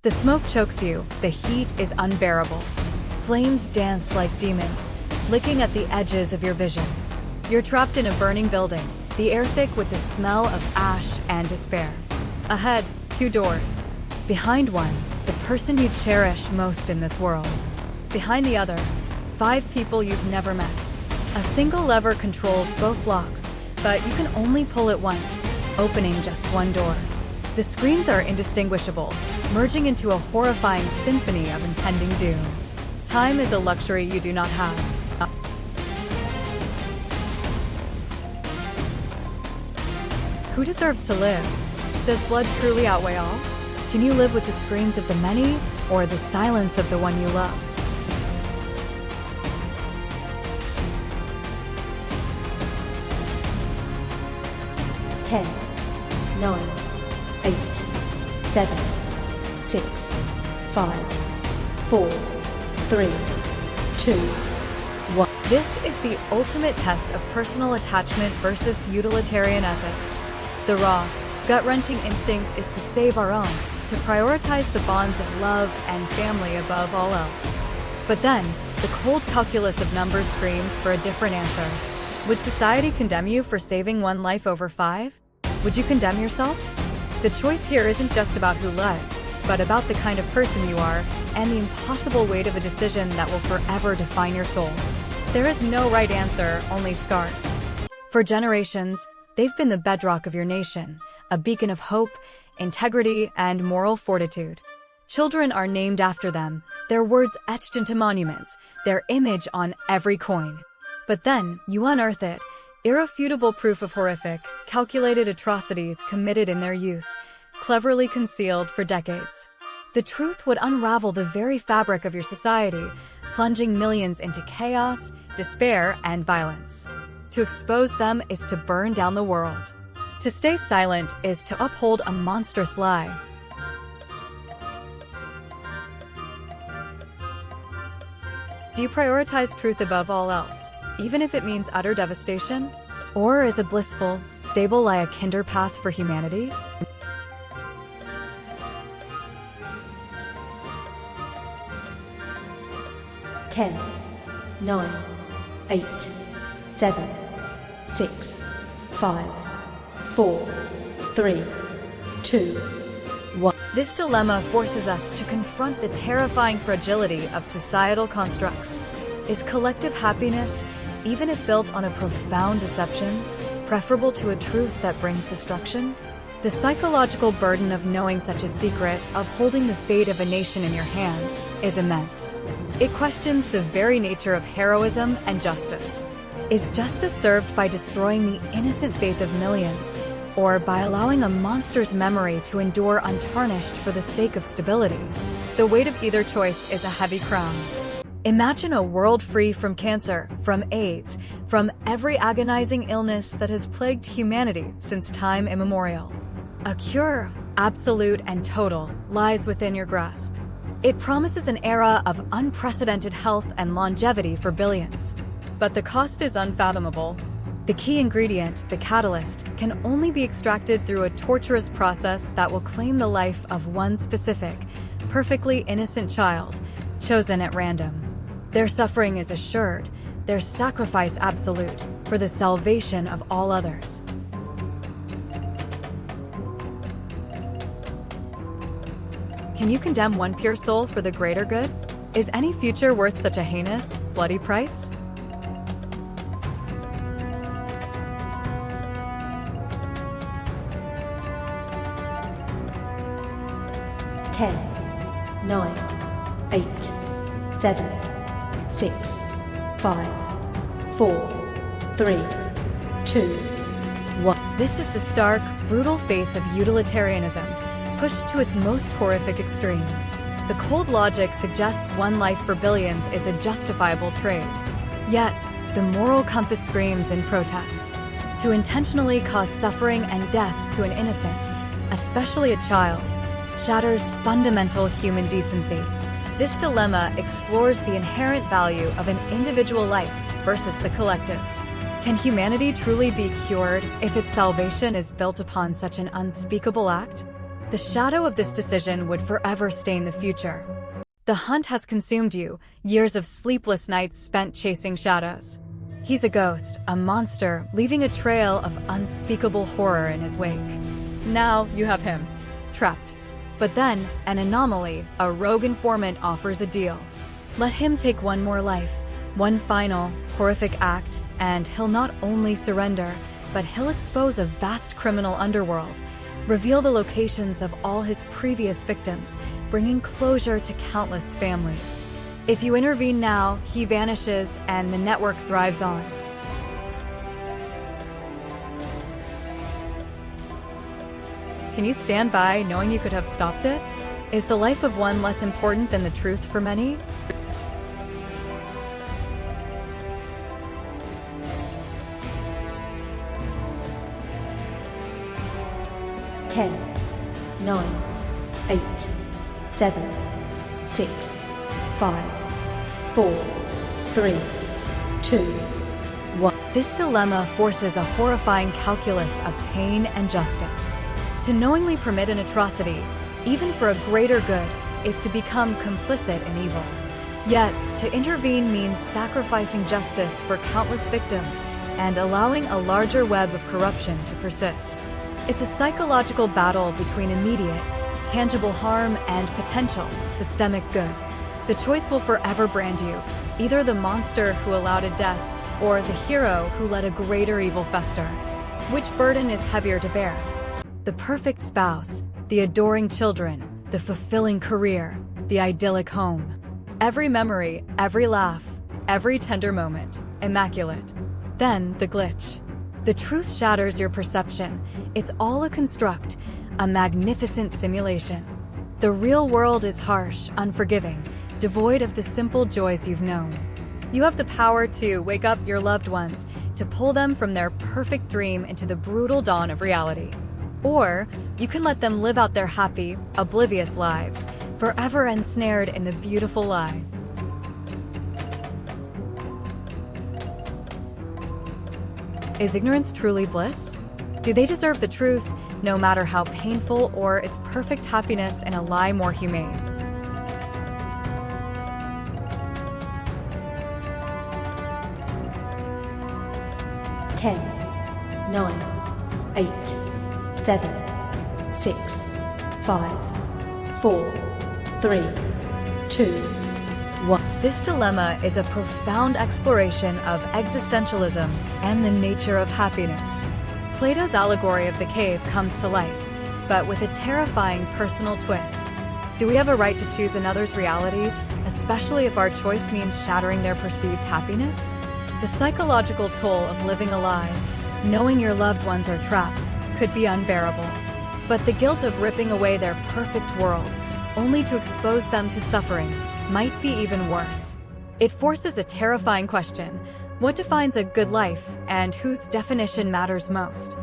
The smoke chokes you, the heat is unbearable. Flames dance like demons, licking at the edges of your vision. You're trapped in a burning building, the air thick with the smell of ash and despair. Ahead, 2 doors. Behind one, the person you cherish most in this world. Behind the other, 5 people you've never met. A single lever controls both locks, but you can only pull it once, opening just one door. The screams are indistinguishable, merging into a horrifying symphony of impending doom. Time is a luxury you do not have. Who deserves to live? Does blood truly outweigh all? Can you live with the screams of the many, or the silence of the one you loved? Ten, 9, 8, 7, 6, 5, 4, 3, 2, 1. This is the ultimate test of personal attachment versus utilitarian ethics. The raw, gut-wrenching instinct is to save our own, to prioritize the bonds of love and family above all else. But then, the cold calculus of numbers screams for a different answer. Would society condemn you for saving one life over 5? Would you condemn yourself? The choice here isn't just about who lives, but about the kind of person you are and the impossible weight of a decision that will forever define your soul. There is no right answer, only scars. For generations, they've been the bedrock of your nation, a beacon of hope, integrity, and moral fortitude. Children are named after them, their words etched into monuments, their image on every coin. But then, you unearth it, irrefutable proof of horrific, calculated atrocities committed in their youth, cleverly concealed for decades. The truth would unravel the very fabric of your society, plunging millions into chaos, despair, and violence. To expose them is to burn down the world. To stay silent is to uphold a monstrous lie. Do you prioritize truth above all else, even if it means utter devastation? Or is a blissful, stable lie a kinder path for humanity? Ten, 9, 8, 7, 6, 5, 4, 3, 2, 1. This dilemma forces us to confront the terrifying fragility of societal constructs. Is collective happiness, even if built on a profound deception, preferable to a truth that brings destruction? The psychological burden of knowing such a secret, of holding the fate of a nation in your hands, is immense. It questions the very nature of heroism and justice. Is justice served by destroying the innocent faith of millions, or by allowing a monster's memory to endure untarnished for the sake of stability? The weight of either choice is a heavy crown. Imagine a world free from cancer, from AIDS, from every agonizing illness that has plagued humanity since time immemorial. A cure, absolute and total, lies within your grasp. It promises an era of unprecedented health and longevity for billions. But the cost is unfathomable. The key ingredient, the catalyst, can only be extracted through a torturous process that will claim the life of one specific, perfectly innocent child, chosen at random. Their suffering is assured, their sacrifice absolute, for the salvation of all others. Can you condemn one pure soul for the greater good? Is any future worth such a heinous, bloody price? Ten, 9, 8, 7, 6, 5, 4, 3, 2, 1. This is the stark, brutal face of utilitarianism, pushed to its most horrific extreme. The cold logic suggests one life for billions is a justifiable trade. Yet, the moral compass screams in protest. To intentionally cause suffering and death to an innocent, especially a child, shatters fundamental human decency. This dilemma explores the inherent value of an individual life versus the collective. Can humanity truly be cured if its salvation is built upon such an unspeakable act? The shadow of this decision would forever stain the future. The hunt has consumed you, years of sleepless nights spent chasing shadows. He's a ghost, a monster, leaving a trail of unspeakable horror in his wake. Now you have him, trapped. But then, an anomaly, a rogue informant offers a deal. Let him take one more life, one final, horrific act, and he'll not only surrender, but he'll expose a vast criminal underworld, reveal the locations of all his previous victims, bringing closure to countless families. If you intervene now, he vanishes and the network thrives on. Can you stand by knowing you could have stopped it? Is the life of one less important than the truth for many? Ten, 9, 8, 7, 6, 5, 4, 3, 2, 1. This dilemma forces a horrifying calculus of pain and justice. To knowingly permit an atrocity, even for a greater good, is to become complicit in evil. Yet, to intervene means sacrificing justice for countless victims and allowing a larger web of corruption to persist. It's a psychological battle between immediate, tangible harm and potential, systemic good. The choice will forever brand you, either the monster who allowed a death or the hero who let a greater evil fester. Which burden is heavier to bear? The perfect spouse, the adoring children, the fulfilling career, the idyllic home. Every memory, every laugh, every tender moment, immaculate. Then the glitch. The truth shatters your perception. It's all a construct, a magnificent simulation. The real world is harsh, unforgiving, devoid of the simple joys you've known. You have the power to wake up your loved ones, to pull them from their perfect dream into the brutal dawn of reality. Or you can let them live out their happy, oblivious lives, forever ensnared in the beautiful lie. Is ignorance truly bliss? Do they deserve the truth, no matter how painful, or is perfect happiness in a lie more humane? Ten, 9, 8, 7, 6, 5, 4, 3, 2, 1. This dilemma is a profound exploration of existentialism and the nature of happiness. Plato's allegory of the cave comes to life, but with a terrifying personal twist. Do we have a right to choose another's reality, especially if our choice means shattering their perceived happiness? The psychological toll of living a lie, knowing your loved ones are trapped, could be unbearable. But the guilt of ripping away their perfect world, only to expose them to suffering, might be even worse. It forces a terrifying question: what defines a good life, and whose definition matters most?